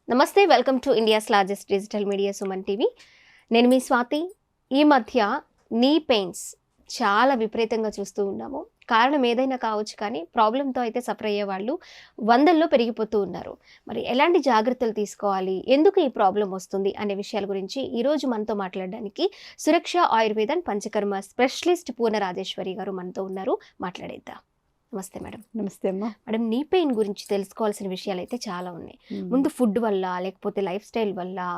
నమస్తే, welcome to India's largest digital media Suman TV. నేను మీ స్వాతి. ఈ మధ్య నీ పెయిన్స్ చాలా విపరీతంగా చూస్తూ ఉన్నాము. కారణం ఏదైనా కావచ్చు, కానీ ప్రాబ్లంతో అయితే సఫర్ అయ్యే వాళ్ళు వందల్లో పెరిగిపోతూ ఉన్నారు. మరి ఎలాంటి జాగ్రత్తలు తీసుకోవాలి, ఎందుకు ఈ ప్రాబ్లం వస్తుంది అనే విషయాల గురించి ఈరోజు మనతో మాట్లాడడానికి సురక్ష ఆయుర్వేద అండ్ పంచకర్మ స్పెషలిస్ట్ పూర్ణ రాజేశ్వరి గారు మనతో ఉన్నారు. మాట్లాడేద్దాం. నమస్తే మేడం. నమస్తే అమ్మా. మేడం, నీ పెయిన్ గురించి తెలుసుకోవాల్సిన విషయాలు అయితే చాలా ఉన్నాయి. ముందు ఫుడ్ వల్ల, లేకపోతే లైఫ్ స్టైల్ వల్ల,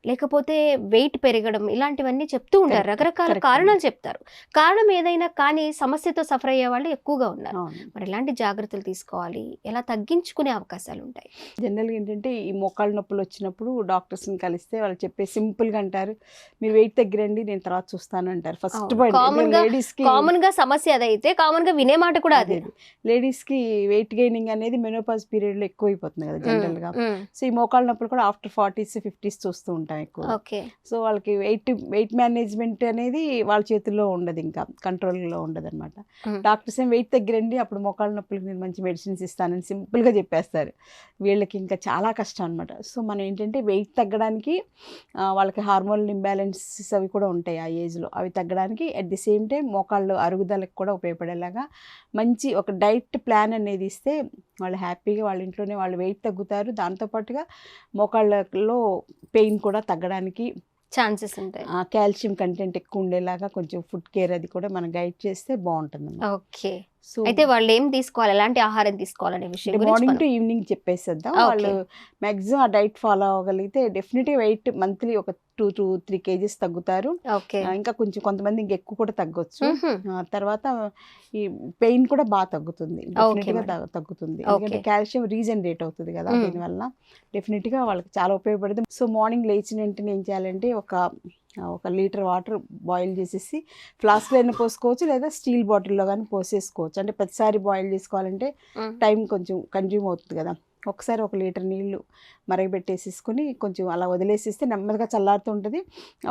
లేకపోతే వెయిట్ పెరగడం, ఇలాంటివన్నీ చెప్తూ ఉంటారు. రకరకాల కారణాలు చెప్తారు. కారణం ఏదైనా కానీ సమస్యతో సఫర్ అయ్యే వాళ్ళు ఎక్కువగా ఉన్నారు. మరి ఎలాంటి జాగ్రత్తలు తీసుకోవాలి, ఎలా తగ్గించుకునే అవకాశాలు ఉంటాయి? జనరల్గా ఏంటంటే ఈ మోకాళ్ళ నొప్పులు వచ్చినప్పుడు డాక్టర్స్ని కలిస్తే వాళ్ళు చెప్పే సింపుల్గా అంటారు, మీరు వెయిట్ తగ్గిరండి, నేను తర్వాత చూస్తాను అంటారు. ఫస్ట్ లేడీస్కి కామన్ గా సమస్య అదైతే కామన్ గా వినే మాట కూడా అదే. లేడీస్కి వెయిట్ గెయినింగ్ అనేది మెనోపాజ్ పీరియడ్లో ఎక్కువ అయిపోతుంది కదా జనరల్గా. సో ఈ మోకాళ్ళ నొప్పులు కూడా ఆఫ్టర్ 40s 50s చూస్తూ ఉంటాం ఎక్కువ. సో వాళ్ళకి వెయిట్ మేనేజ్మెంట్ అనేది వాళ్ళ చేతుల్లో ఉండదు, ఇంకా కంట్రోల్లో ఉండదు అనమాట. డాక్టర్స్ ఏం వెయిట్ తగ్గిరండి, అప్పుడు మోకాళ్ళ నొప్పులకి నేను మంచి మెడిసిన్స్ ఇస్తానని సింపుల్గా చెప్పేస్తారు. వీళ్ళకి ఇంకా చాలా కష్టం అనమాట. సో మనం ఏంటంటే వెయిట్ తగ్గడానికి వాళ్ళకి హార్మోనల్ ఇంబ్యాలెన్సెస్ అవి కూడా ఉంటాయి ఆ ఏజ్లో. అవి తగ్గడానికి అట్ ది సేమ్ టైం మోకాళ్ళు అరుగుదలకు కూడా ఉపయోగపడేలాగా మంచి ఒక డైట్ ప్లాన్ అనేది ఇస్తే వాళ్ళు హ్యాపీగా వాళ్ళ ఇంట్లోనే వాళ్ళు వెయిట్ తగ్గుతారు. దాంతోపాటుగా మోకాళ్ళలో పెయిన్ కూడా తగ్గడానికి ఛాన్సెస్ ఉంటాయి. కాల్షియం కంటెంట్ ఎక్కువ ఉండేలాగా కొంచెం ఫుడ్ కేర్ అది కూడా మనం గైడ్ చేస్తే బాగుంటుంది. ఓకే. సో అయితే వాళ్ళు ఏం తీసుకోవాలి, ఎలాంటి ఆహారం తీసుకోవాలనే విషయం మార్నింగ్ టు ఈవినింగ్ చెప్పేసేద్దాం. వాళ్ళు మ్యాక్సిమం ఆ డైట్ ఫాలో అవ్వగలిగితే డెఫినెట్గా వెయిట్ మంత్లీ ఒక 2 to 3 kgs తగ్గుతారు. ఇంకా కొంచెం కొంతమంది ఇంకెక్కువ కూడా తగ్గొచ్చు. తర్వాత ఈ పెయిన్ కూడా బాగా తగ్గుతుంది, డెఫినెట్గా తగ్గుతుంది. ఎందుకంటే కాల్షియం రీజనరేట్ అవుతుంది కదా, దీనివల్ల డెఫినెట్గా వాళ్ళకి చాలా ఉపయోగపడుతుంది. సో మార్నింగ్ లేచిన వెంటనే ఏం చేయాలంటే ఒక లీటర్ వాటర్ బాయిల్ చేసేసి ఫ్లాస్క్లో అయినా పోసుకోవచ్చు, లేదా స్టీల్ బాటిల్లో కానీ పోసేసుకోవచ్చు. అంటే ప్రతిసారి బాయిల్ చేసుకోవాలంటే టైం కొంచెం కన్జ్యూమ్ అవుతుంది కదా. ఒకసారి 1 లీటర్ నీళ్లు మరగబెట్టేసేసుకొని కొంచెం అలా వదిలేసేస్తే నెమ్మదిగా చల్లారుతూ ఉంటుంది.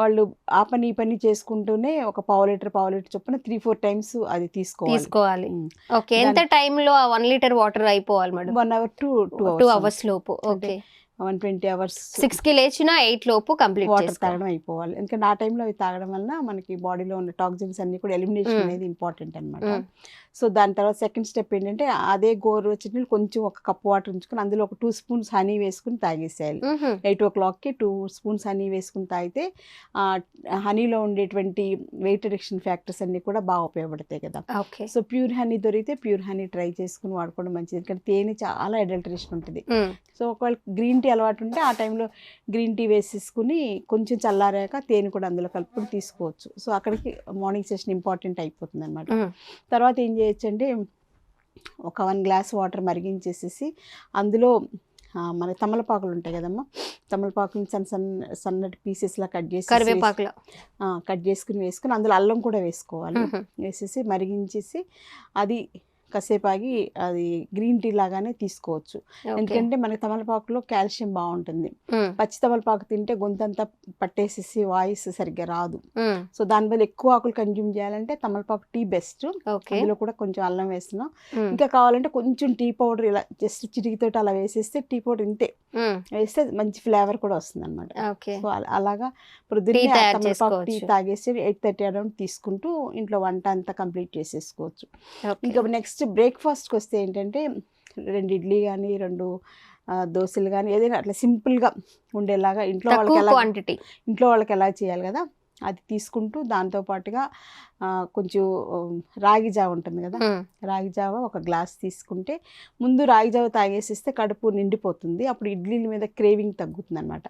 వాళ్ళు ఆ పని ఈ పని చేసుకుంటూనే ఒక పావు లీటర్ చొప్పున 3-4 టైమ్స్ అది తీసుకోవాలి. ఓకే. ఎంత టైంలో 1 లీటర్ వాటర్ అయిపోవాలి మేడం? 1 hour to 2 hours లోపు. ఓకే. 120 hours 6కి లేచిన 8 లోపు కంప్లీట్ వాటర్ తాగడం అయిపోవాలి. ఎందుకంటే ఆ టైంలో అవి తాగడం వల్ల మనకి బాడీలో ఉన్న టాక్సిన్స్ అన్ని కూడా ఎలిమినేషన్ అనేది ఇంపార్టెంట్ అనమాట. సో దాని తర్వాత సెకండ్ స్టెప్ ఏంటంటే అదే గోరువెచ్చని నీళ్ళు కొంచెం 1 కప్ వాటర్ ఉంచుకొని అందులో ఒక 2 spoons హనీ వేసుకుని తాగేసేయాలి. 8 o'clockకి 2 spoons హనీ వేసుకుని తాగితే హనీలో ఉండేటువంటి వెయిట్ రిడక్షన్ ఫ్యాక్టర్స్ అన్ని కూడా బాగా ఉపయోగపడతాయి కదా. సో ప్యూర్ హనీ దొరికితే ప్యూర్ హనీ ట్రై చేసుకుని వాడుకోవడం మంచిది, ఎందుకంటే తేనె చాలా అడల్టరేషన్ ఉంటుంది. సో ఒకవేళ గ్రీన్ టీ అలవాటు ఉంటే ఆ టైంలో గ్రీన్ టీ వేసేసుకుని కొంచెం చల్లారాక తేనె కూడా అందులో కలుపుకొని తీసుకోవచ్చు. సో అక్కడికి మార్నింగ్ సెషన్ ఇంపార్టెంట్ అయిపోతుంది అనమాట. తర్వాత ఏం చేయొచ్చు అంటే ఒక 1 glass వాటర్ మరిగించేసేసి అందులో మన తమలపాకులు ఉంటాయి కదమ్మా, తమలపాకుని సన్నటి పీసెస్లా కట్ చేసుకుని వేసుకుని అందులో అల్లం కూడా వేసుకోవాలి. వేసేసి మరిగించేసి అది కాసేపు ఆగి అది గ్రీన్ టీ లాగానే తీసుకోవచ్చు. ఎందుకంటే మనకి తమలపాకులో కాల్షియం బాగుంటుంది. పచ్చి తమలపాకు తింటే గొంతంతా పట్టేసేసి వాయిస్ సరిగ్గా రాదు. సో దాని వల్ల ఎక్కువ ఆకులు కన్జ్యూమ్ చేయాలంటే తమలపాకు టీ బెస్ట్. అందులో కూడా కొంచెం అల్లం వేస్తున్నాం. ఇంకా కావాలంటే కొంచెం టీ పౌడర్ ఇలా జస్ట్ చిటికితోటి అలా వేసేస్తే టీ పౌడర్ ఇంతే వేస్తే మంచి ఫ్లేవర్ కూడా వస్తుంది అనమాట. సో అలాగా ప్రొద్దున్నే తమలపాకు టీ తాగేసి 8:30 అరౌండ్ తీసుకుంటూ ఇంట్లో వంట అంతా కంప్లీట్ చేసేసుకోవచ్చు. ఇంకా నెక్స్ట్ బ్రేక్ఫాస్ట్కి వస్తే ఏంటంటే 2 ఇడ్లీ కానీ 2 దోశలు కానీ ఏదైనా అట్లా సింపుల్గా ఉండేలాగా ఇంట్లో వాళ్ళకి ఎలా చేయాలి కదా అది తీసుకుంటూ దాంతోపాటుగా కొంచెం రాగి జావ ఉంటుంది కదా, రాగి జావ 1 గ్లాస్ తీసుకుంటే ముందు రాగి జావ తాగేసిస్తే కడుపు నిండిపోతుంది. అప్పుడు ఇడ్లీల మీద క్రేవింగ్ తగ్గుతుంది అనమాట.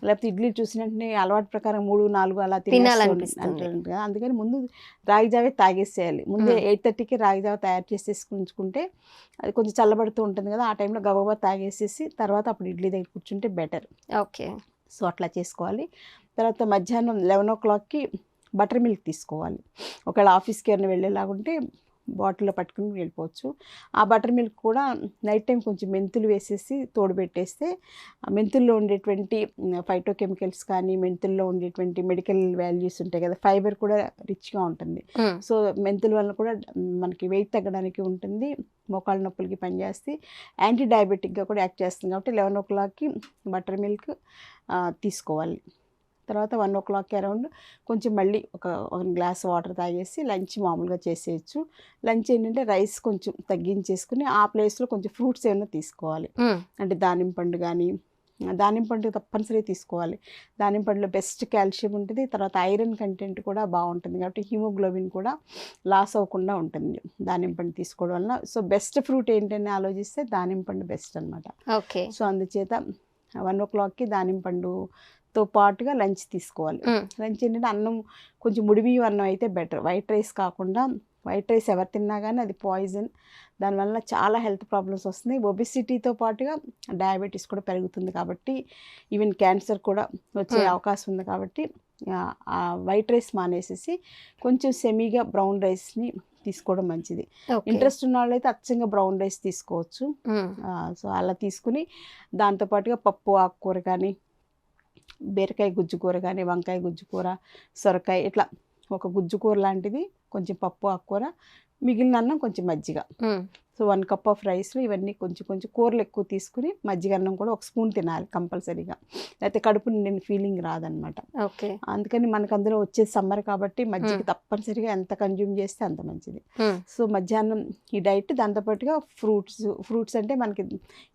లేకపోతే ఇడ్లీ చూసిన వెంటనే అలవాటు ప్రకారం 3-4 అలా తినాలంటుంది కదా, అందుకని ముందు రాగి జావే తాగేసేయాలి. ముందే 8:30కి రాగి జావ తయారు చేసేసుకుంటే అది కొంచెం చల్లబడుతూ ఉంటుంది కదా, ఆ టైంలో గబగబా తాగేసేసి తర్వాత అప్పుడు ఇడ్లీ దగ్గర కూర్చుంటే బెటర్. ఓకే. సో అట్లా చేసుకోవాలి. తర్వాత మధ్యాహ్నం 11 o'clockకి బటర్ మిల్క్ తీసుకోవాలి. ఒకవేళ ఆఫీస్కి ఏమైనా వెళ్ళేలాగుంటే బాటిల్లో పట్టుకుని వెళ్ళిపోవచ్చు. ఆ బటర్ మిల్క్ కూడా నైట్ టైం కొంచెం మెంతులు వేసేసి తోడుపెట్టేస్తే ఆ మెంతుల్లో ఉండేటువంటి ఫైటోకెమికల్స్ కానీ మెంతుల్లో ఉండేటువంటి మెడికల్ వాల్యూస్ ఉంటాయి కదా, ఫైబర్ కూడా రిచ్గా ఉంటుంది. సో మెంతుల వల్ల కూడా మనకి వెయిట్ తగ్గడానికి ఉంటుంది, మోకాళ్ళ నొప్పులకి పనిచేస్తే యాంటీ డయాబెటిక్గా కూడా యాక్ట్ చేస్తుంది. కాబట్టి 11 o'clockకి బటర్ మిల్క్ తీసుకోవాలి. తర్వాత 1 o'clock అరౌండ్ కొంచెం మళ్ళీ ఒక గ్లాస్ వాటర్ తాగేసి లంచ్ మామూలుగా చేసేయచ్చు. లంచ్ ఏంటంటే రైస్ కొంచెం తగ్గించేసుకుని ఆ ప్లేస్లో కొంచెం ఫ్రూట్స్ ఏమైనా తీసుకోవాలి. అంటే దానిమ్మ పండు కానీ, దానిమ్మ పండు తప్పనిసరిగా తీసుకోవాలి. దానిమ్మ పండులో బెస్ట్ కాల్షియం ఉంటుంది, తర్వాత ఐరన్ కంటెంట్ కూడా బాగుంటుంది. కాబట్టి హిమోగ్లోబిన్ కూడా లాస్ అవ్వకుండా ఉంటుంది దానిమ్మ పండు తీసుకోవడం వలన. సో బెస్ట్ ఫ్రూట్ ఏంటని ఆలోచిస్తే దానిమ్మ పండు బెస్ట్ అనమాట. ఓకే. సో అందుచేత 1 o'clockకి దానిమ్మ పండుతో పాటుగా లంచ్ తీసుకోవాలి. లంచ్ ఏంటంటే అన్నం కొంచెం ముడిబియ్యం అన్నం అయితే బెటర్, వైట్ రైస్ కాకుండా. వైట్ రైస్ ఎవరు తిన్నా కానీ అది పాయిజన్, దానివల్ల చాలా హెల్త్ ప్రాబ్లమ్స్ వస్తున్నాయి. ఒబెసిటీతో పాటుగా డయాబెటీస్ కూడా పెరుగుతుంది, కాబట్టి ఈవెన్ క్యాన్సర్ కూడా వచ్చే అవకాశం ఉంది. కాబట్టి ఆ వైట్ రైస్ మానేసేసి కొంచెం సెమీగా బ్రౌన్ రైస్ని తీసుకోవడం మంచిది. ఇంట్రెస్ట్ ఉన్న వాళ్ళు అయితే అచ్చంగా బ్రౌన్ రైస్ తీసుకోవచ్చు. సో అలా తీసుకుని దాంతోపాటుగా పప్పు ఆకుకూర కానీ, బీరకాయ గుజ్జు కూర కానీ, వంకాయ గుజ్జు కూర, సొరకాయ, ఇట్లా ఒక గుజ్జు కూర లాంటిది, కొంచెం పప్పు ఆకుకూర, మిగిలిన అన్నం కొంచెం మజ్జిగ. సో 1 cup ఆఫ్ రైస్లో ఇవన్నీ కొంచెం కొంచెం కూరలు ఎక్కువ తీసుకుని మజ్జిగ అన్నం కూడా 1 spoon తినాలి కంపల్సరీగా, లేకపోతే కడుపు నిండిన ఫీలింగ్ రాదనమాట. ఓకే. అందుకని మనకు అందులో వచ్చేది సమ్మర్ కాబట్టి మజ్జిగ తప్పనిసరిగా ఎంత కన్జ్యూమ్ చేస్తే అంత మంచిది. సో మధ్యాహ్నం ఈ డైట్, దాంతోపాటుగా ఫ్రూట్స్ అంటే మనకి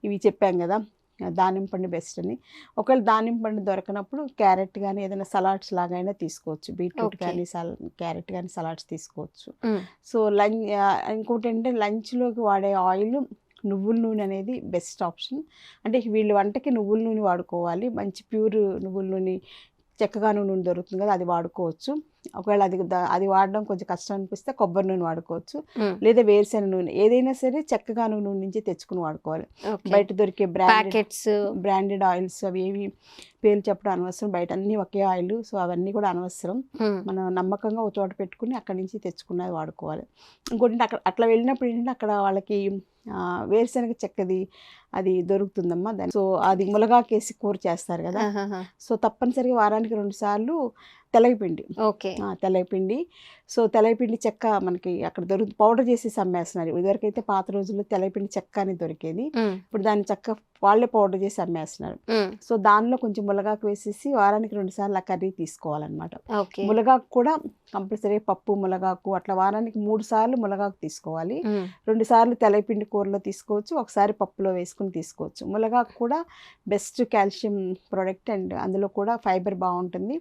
ఇవి చెప్పాం కదా, దానిమ్మ పండు బెస్ట్ అని. ఒకవేళ దానిమ్మ పండు దొరకనప్పుడు క్యారెట్ కానీ ఏదైనా సలాడ్స్ లాగా అయినా తీసుకోవచ్చు, బీట్రూట్ కానీ క్యారెట్ కానీ సలాడ్స్ తీసుకోవచ్చు. సో ఇంకోటి ఏంటంటే లంచ్లోకి వాడే ఆయిల్ నువ్వుల నూనె అనేది బెస్ట్ ఆప్షన్. అంటే వీళ్ళు వంటకి నువ్వుల నూనె వాడుకోవాలి, మంచి ప్యూర్ నువ్వుల నూనె, చెక్కగా నూనె దొరుకుతుంది కదా, అది వాడుకోవచ్చు. ఒకవేళ అది వాడడం కొంచెం కష్టం అనిపిస్తే కొబ్బరి నూనె వాడుకోవచ్చు, లేదా వేరుశెనగ నూనె, ఏదైనా సరే చెక్కగా నూనె నుంచి తెచ్చుకుని వాడుకోవాలి. బయట దొరికే బ్రాండెడ్ ఆయిల్స్ అవి ఏవి పేర్లు చెప్పడం అనవసరం, బయట అన్నీ ఒకే ఆయిల్, సో అవన్నీ కూడా అనవసరం. మనం నమ్మకంగా ఒక చోట పెట్టుకుని అక్కడి నుంచి తెచ్చుకున్నది వాడుకోవాలి. ఇంకోటి అట్లా వెళ్ళినప్పుడు ఏంటంటే అక్కడ వాళ్ళకి వేరుశెనగ చెక్కది అది దొరుకుతుందమ్మా, దాన్ని సో అది ములగాకేసి కూర చేస్తారు కదా. సో తప్పనిసరిగా వారానికి 2 సార్లు తెలగపిండి. ఓకే. తెలగపిండి. సో తెలగపిండి చెక్క మనకి అక్కడ దొరుకుతుంది, పౌడర్ చేసేసి అమ్మేస్తున్నారు. ఇదివరకైతే పాత రోజుల్లో తెలగపిండి చెక్క అని దొరికేది, ఇప్పుడు దాన్ని చెక్క వాళ్ళే పౌడర్ చేసి అమ్మేస్తున్నారు. సో దానిలో కొంచెం ములగాకు వేసేసి వారానికి 2 సార్లు ఆ కర్రీ తీసుకోవాలన్నమాట. ములగాకు కూడా కంపల్సరీ పప్పు ములగాకు అట్లా వారానికి 3 సార్లు ములగాకు తీసుకోవాలి. 2 సార్లు తెలగపిండి కూరలో తీసుకోవచ్చు, ఒకసారి పప్పులో వేసుకుని తీసుకోవచ్చు. ములగాకు కూడా బెస్ట్ కాల్షియం ప్రోడక్ట్, అండ్ అందులో కూడా ఫైబర్ బాగుంటుంది,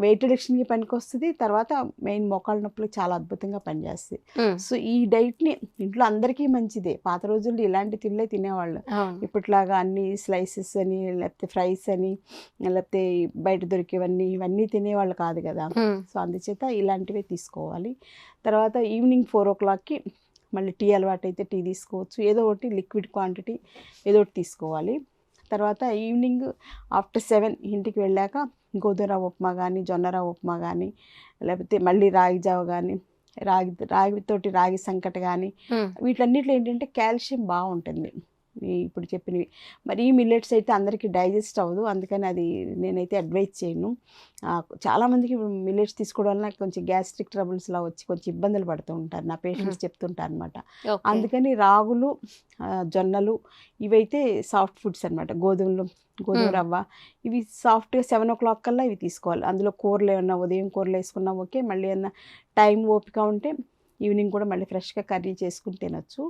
వెయిట్ రిడక్షన్కి పనికి వస్తుంది, తర్వాత మెయిన్ మోకాళ్ళ నొప్పులకు చాలా అద్భుతంగా పనిచేస్తుంది. సో ఈ డైట్ని ఇంట్లో అందరికీ మంచిదే. పాత రోజుల్లో ఇలాంటి తిండే తినేవాళ్ళు, ఇప్పట్లాగా అన్ని స్లైసెస్ అని లేకపోతే ఫ్రైస్ అని లేకపోతే బయట దొరికేవన్నీ ఇవన్నీ తినేవాళ్ళు కాదు కదా. సో అందుచేత ఇలాంటివే తీసుకోవాలి. తర్వాత ఈవినింగ్ 4 o'clockకి మళ్ళీ టీ అలవాటు అయితే టీ తీసుకోవచ్చు, ఏదో ఒకటి లిక్విడ్ క్వాంటిటీ ఏదో ఒకటి తీసుకోవాలి. తర్వాత ఈవినింగ్ ఆఫ్టర్ 7 ఇంటికి వెళ్ళాక గోధుమ రవ్వ ఉప్మా కానీ, జొన్న రవ్వ ఉప్మా కానీ, లేకపోతే మళ్ళీ రాగి జావ కానీ, రాగి సంకట కానీ, వీటన్నిటిలో ఏంటంటే కాల్షియం బాగుంటుంది ఇప్పుడు చెప్పినవి. మరి ఈ మిల్లెట్స్ అయితే అందరికీ డైజెస్ట్ అవ్వదు, అందుకని అది నేనైతే అడ్వైజ్ చేయను. చాలామందికి మిల్లెట్స్ తీసుకోవడం వల్ల కొంచెం గ్యాస్ట్రిక్ ట్రబుల్స్లా వచ్చి కొంచెం ఇబ్బందులు పడుతూ ఉంటారు, నా పేషెంట్స్ చెప్తుంటారు అనమాట. అందుకని రాగులు, జొన్నలు ఇవైతే సాఫ్ట్ ఫుడ్స్ అనమాట. గోధుమ రవ్వ ఇవి సాఫ్ట్గా 7 o'clock కల్లా ఇవి తీసుకోవాలి. అందులో కూరలు ఏమన్నా ఉదయం కూరలు వేసుకున్నా ఓకే, మళ్ళీ ఏమన్నా టైం ఓపిక ఉంటే ఈవినింగ్ కూడా మళ్ళీ ఫ్రెష్గా కర్రీ చేసుకుని తినచ్చు.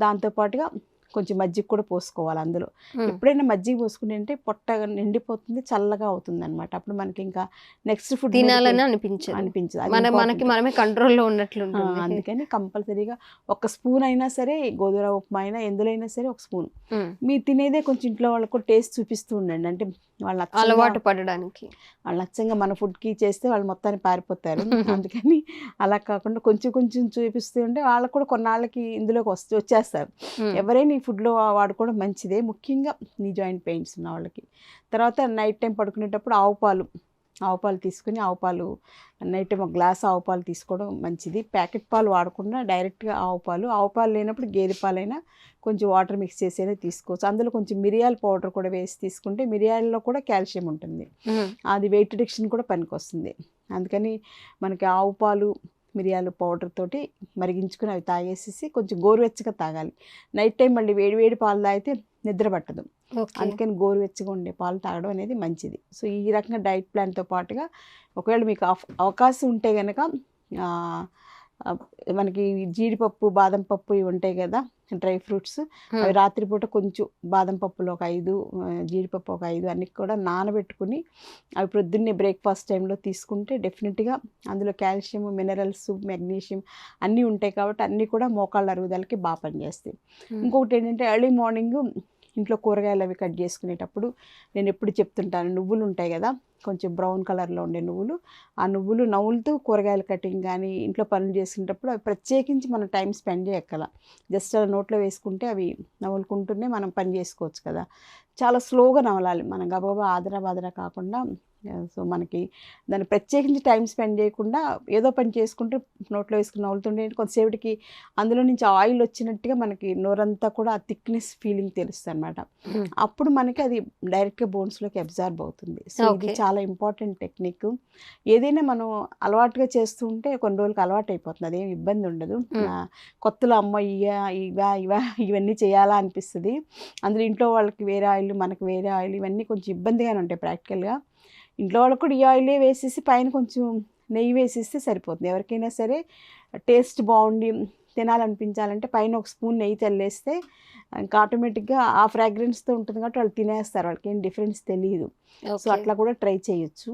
దాంతోపాటుగా కొంచెం మజ్జిగ కూడా పోసుకోవాలి అందులో. ఎప్పుడైనా మజ్జిగ పోసుకుని అంటే పొట్ట నిండిపోతుంది, చల్లగా అవుతుంది అనమాట. అప్పుడు మనకి ఇంకా నెక్స్ట్ ఫుడ్ తినాలని అనిపించదు, మనకి మనమే కంట్రోల్లో ఉన్నట్లు. అందుకని కంపల్సరీగా 1 స్పూన్ అయినా సరే, గోధుమ ఉప్మా అయినా ఎందులో అయినా సరే 1 స్పూన్. మీరు తినేదే కొంచెం ఇంట్లో వాళ్ళకు టేస్ట్ చూపిస్తూ ఉండండి, అంటే వాళ్ళ అలవాటు పడడానికి. వాళ్ళు నచ్చంగా మన ఫుడ్కి చేస్తే వాళ్ళు మొత్తాన్ని పారిపోతారు. అందుకని అలా కాకుండా కొంచెం కొంచెం చూపిస్తూ ఉంటే వాళ్ళకు కూడా కొన్నాళ్ళకి ఇందులోకి వచ్చేస్తారు. ఎవరైనా ఈ ఫుడ్లో వాడుకోవడం మంచిదే, ముఖ్యంగా నీ జాయింట్ పెయిన్స్ ఉన్న వాళ్ళకి. తర్వాత నైట్ టైం పడుకునేటప్పుడు ఆవు పాలు ఆవు పాలు తీసుకుని ఆవు పాలు నైట్ టైం ఒక గ్లాస్ ఆవు పాలు తీసుకోవడం మంచిది. ప్యాకెట్ పాలు వాడకుండా డైరెక్ట్గా ఆవు పాలు లేనప్పుడు గేదె పాలైనా కొంచెం వాటర్ మిక్స్ చేసేనే తీసుకోవచ్చు. అందులో కొంచెం మిరియాల పౌడర్ కూడా వేసి తీసుకుంటే మిరియాలలో కూడా కాల్షియం ఉంటుంది, అది వెయిట్ రిడక్షన్ కూడా పనికొస్తుంది. అందుకని మనకి ఆవు పాలు మిరియాల పౌడర్ తోటి మరిగించుకుని అవి తాగేసేసి కొంచెం గోరువెచ్చగా తాగాలి. నైట్ టైం మళ్ళీ వేడి పాలు తాగితే నిద్ర పట్టదు, అందుకని గోరువెచ్చగా ఉండే పాలు తాగడం అనేది మంచిది. సో ఈ రకంగా డైట్ ప్లాన్తో పాటుగా ఒకవేళ మీకు అవకాశం ఉంటే కనుక మనకి జీడిపప్పు బాదం పప్పు ఇవి ఉంటాయి కదా డ్రై ఫ్రూట్స్, అవి రాత్రిపూట కొంచెం బాదం పప్పులు ఒక 5, జీడిపప్పు ఒక 5 అన్ని కూడా నానబెట్టుకుని అవి ప్రొద్దున్నే బ్రేక్ఫాస్ట్ టైంలో తీసుకుంటే డెఫినెట్గా అందులో కాల్షియం, మినరల్స్, మెగ్నీషియం అన్నీ ఉంటాయి కాబట్టి అన్నీ కూడా మోకాళ్ళ అరుగుదలకి బాగా పనిచేస్తాయి. ఇంకొకటి ఏంటంటే ఎర్లీ మార్నింగ్ ఇంట్లో కూరగాయలు అవి కట్ చేసుకునేటప్పుడు నేను ఎప్పుడు చెప్తుంటాను, నువ్వులు ఉంటాయి కదా కొంచెం బ్రౌన్ కలర్లో ఉండే నువ్వులు, ఆ నువ్వులు నవ్వులుతూ కూరగాయల కటింగ్ కానీ ఇంట్లో పనులు చేసుకునేటప్పుడు అవి ప్రత్యేకించి మనం టైం స్పెండ్ చేయక్కల, జస్ట్ అలా నోట్లో వేసుకుంటే అవి నవ్వులుకుంటూనే మనం పని చేసుకోవచ్చు కదా. చాలా స్లోగా నవలాలి, మనం గబగబా ఆదరా కాకుండా. సో మనకి దాన్ని ప్రత్యేకించి టైం స్పెండ్ చేయకుండా ఏదో పని చేసుకుంటూ నోట్లో వేసుకుని నవ్వులుతుంటే కొంతసేపటికి అందులో నుంచి ఆయిల్ వచ్చినట్టుగా మనకి నోరంతా కూడా ఆ థిక్నెస్ ఫీలింగ్ తెలుస్తుంది అనమాట. అప్పుడు మనకి అది డైరెక్ట్గా బోన్స్లోకి అబ్జార్బ్ అవుతుంది. సో ఇది చాలా ఇంపార్టెంట్ టెక్నిక్. ఏదైనా మనం అలవాటుగా చేస్తూ ఉంటే కొన్ని రోజులకి అలవాటు అయిపోతుంది, అదేం ఇబ్బంది ఉండదు. కొత్తలో అమ్మ ఇవన్నీ చేయాలా అనిపిస్తుంది. అందులో ఇంట్లో వాళ్ళకి వేరే ఆయిల్, మనకి వేరే ఆయిల్, ఇవన్నీ కొంచెం ఇబ్బందిగానే ఉంటాయి ప్రాక్టికల్గా. ఇంట్లో వాళ్ళకి కూడా ఈ ఆయిలే వేసేసి పైన కొంచెం నెయ్యి వేసేస్తే సరిపోతుంది. ఎవరికైనా సరే టేస్ట్ బాగుండి తినాలనిపించాలంటే పైన ఒక స్పూన్ నెయ్యి చల్లేస్తే ఇంకా ఆటోమేటిక్గా ఆ ఫ్రాగ్రెన్స్తో ఉంటుంది కాబట్టి వాళ్ళు తినేస్తారు, వాళ్ళకి ఏం డిఫరెన్స్ తెలియదు. సో అట్లా కూడా ట్రై చేయొచ్చు.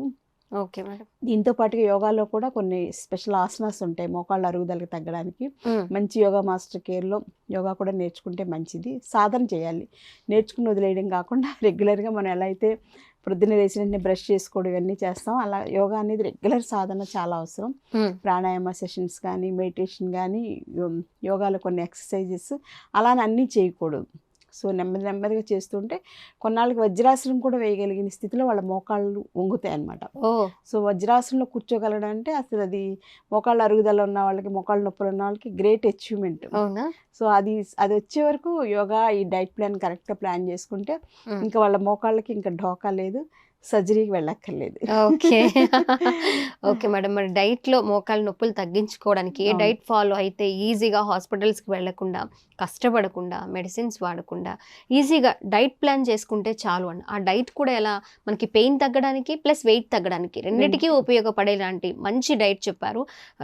Okay madam. దీంతో పాటుగా యోగాలో కూడా కొన్ని స్పెషల్ ఆసనాస్ ఉంటాయి మోకాళ్ళ అరుగుదలకు తగ్గడానికి. మంచి యోగా మాస్టర్ కేర్లో యోగా కూడా నేర్చుకుంటే మంచిది. సాధన చేయాలి, నేర్చుకుని వదిలేయడం కాకుండా రెగ్యులర్గా మనం ఎలా అయితే పొద్దున్న లేచిన వెంటనే బ్రష్ చేసుకోవడం ఇవన్నీ చేస్తాం, అలా యోగా అనేది రెగ్యులర్ సాధన చాలా అవసరం. ప్రాణాయామ సెషన్స్ కానీ, మెడిటేషన్ కానీ, యోగాలో కొన్ని ఎక్సర్సైజెస్ అలానే అన్నీ చేయకూడదు. సో నెమ్మదిగా చేస్తుంటే కొన్నాళ్ళకి వజ్రాసనం కూడా వేయగలిగిన స్థితిలో వాళ్ళ మోకాళ్ళు వంగుతాయి అన్నమాట. సో వజ్రాసనంలో కూర్చోగలడం అంటే అసలు అది మోకాళ్ళ అరుగుదల ఉన్న వాళ్ళకి, మోకాళ్ళ నొప్పులు ఉన్న వాళ్ళకి గ్రేట్ అచీవ్మెంట్. సో అది వచ్చే వరకు యోగా ఈ డైట్ ప్లాన్ కరెక్ట్గా ప్లాన్ చేసుకుంటే ఇంకా వాళ్ళ మోకాళ్ళకి ఇంకా ఢోకా లేదు, సర్జరీకి వెళ్ళక్కర్లేదు. Okay okay madam. మరి డైట్లో మోకాళ్ళ నొప్పులు తగ్గించుకోవడానికి ఏ డైట్ ఫాలో అయితే ఈజీగా హాస్పిటల్స్కి వెళ్లకుండా, కష్టపడకుండా, మెడిసిన్స్ వాడకుండా ఈజీగా డైట్ ప్లాన్ చేసుకుంటే చాలు అని, ఆ డైట్ కూడా ఎలా మనకి పెయిన్ తగ్గడానికి ప్లస్ వెయిట్ తగ్గడానికి రెండింటికి ఉపయోగపడేలాంటి మంచి డైట్ చెప్పారు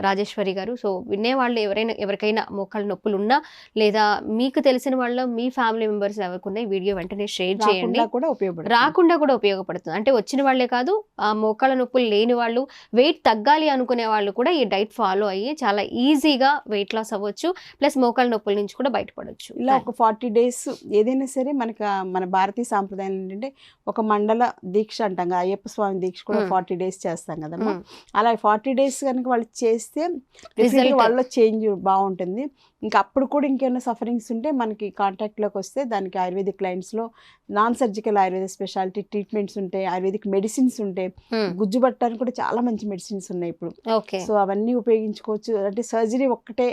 రాజేశ్వరి గారు. సో వినేవాళ్ళు ఎవరికైనా మోకాళ్ళ నొప్పులు ఉన్నా లేదా మీకు తెలిసిన వాళ్ళ మీ ఫ్యామిలీ మెంబర్స్ ఎవరికున్నా ఈ వీడియో వెంటనే షేర్ చేయండి. రాకుండా కూడా ఉపయోగపడుతుంది. అంటే వచ్చిన వాళ్ళే కాదు, ఆ మోకాళ్ళ నొప్పులు లేని వాళ్ళు, వెయిట్ తగ్గాలి అనుకునే వాళ్ళు కూడా ఈ డైట్ ఫాలో అయ్యి చాలా ఈజీగా వెయిట్ లాస్ అవ్వచ్చు, ప్లస్ మోకాళ్ళ నొప్పుల నుంచి కూడా బయటపడవచ్చు. ఇలా ఒక 40 days ఏదైనా సరే మనకి మన భారతీయ సాంప్రదాయం ఏంటంటే ఒక మండల దీక్ష అంటాం కదా, అయ్యప్ప స్వామి దీక్ష కూడా 40 days చేస్తాం కదమ్మా. అలా 40 days కనుక వాళ్ళు చేస్తే వాళ్ళలో చేంజ్ బాగుంటుంది. ఇంకా అప్పుడు కూడా ఇంకేమైనా సఫరింగ్స్ ఉంటే మనకి కాంటాక్ట్లోకి వస్తే దానికి ఆయుర్వేదిక్ లైన్స్లో non surgical ayurveda speciality treatments ఉంటాయి, ఆయుర్వేదిక్ మెడిసిన్స్ ఉంటాయి, గుజ్జు పట్టడానికి కూడా చాలా మంచి మెడిసిన్స్ ఉన్నాయి ఇప్పుడు. సో అవన్నీ ఉపయోగించుకోవచ్చు. అంటే సర్జరీ ఒక్కటే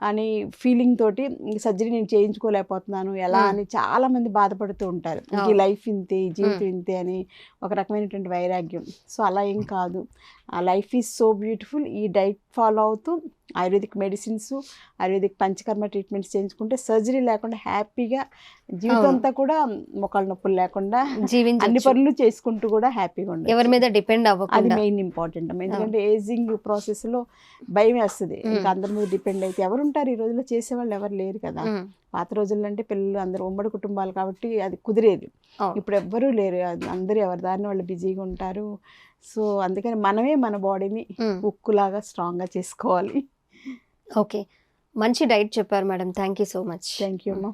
అని ఫీలింగ్ తోటి సర్జరీ నేను చేయించుకోలేకపోతున్నాను ఎలా అని చాలా మంది బాధపడుతూ ఉంటారు. ఈ లైఫ్ ఇంతే, ఈ జీవితం ఇంతే అని ఒక రకమైనటువంటి వైరాగ్యం. సో అలా ఏం కాదు, ఆ లైఫ్ ఈజ్ సో బ్యూటిఫుల్. ఈ డైట్ ఫాలో అవుతూ ayurvedic medicines, ayurvedic panchakarma treatments చేయించుకుంటే సర్జరీ లేకుండా హ్యాపీగా జీవితం అంతా కూడా మోకాళ్ళ నొప్పులు లేకుండా అన్ని పనులు చేసుకుంటూ కూడా హ్యాపీగా ఉండదు, ఎవరి మీద డిపెండ్ అవ్వకుండా. అది మెయిన్ ఇంపార్టెంట్. ఎందుకంటే ఏజింగ్ ప్రాసెస్లో భయం వేస్తుంది, ఇంకా అందరి మీద డిపెండ్ అయితే ఎవరు ఉంటారు, ఈ రోజుల్లో చేసేవాళ్ళు ఎవరు లేరు కదా. పాత రోజుల్లో అంటే పిల్లలు అందరూ ఉమ్మడి కుటుంబాలు కాబట్టి అది కుదిరేది. ఇప్పుడు ఎవ్వరూ లేరు, అందరూ ఎవరి దారిని వాళ్ళు బిజీగా ఉంటారు. సో అందుకని మనమే మన బాడీని ఉక్కులాగా స్ట్రాంగ్గా చేసుకోవాలి. ఓకే, మంచి డైట్ చెప్పారు madam. Thank you so much. Thank you అమ్మా.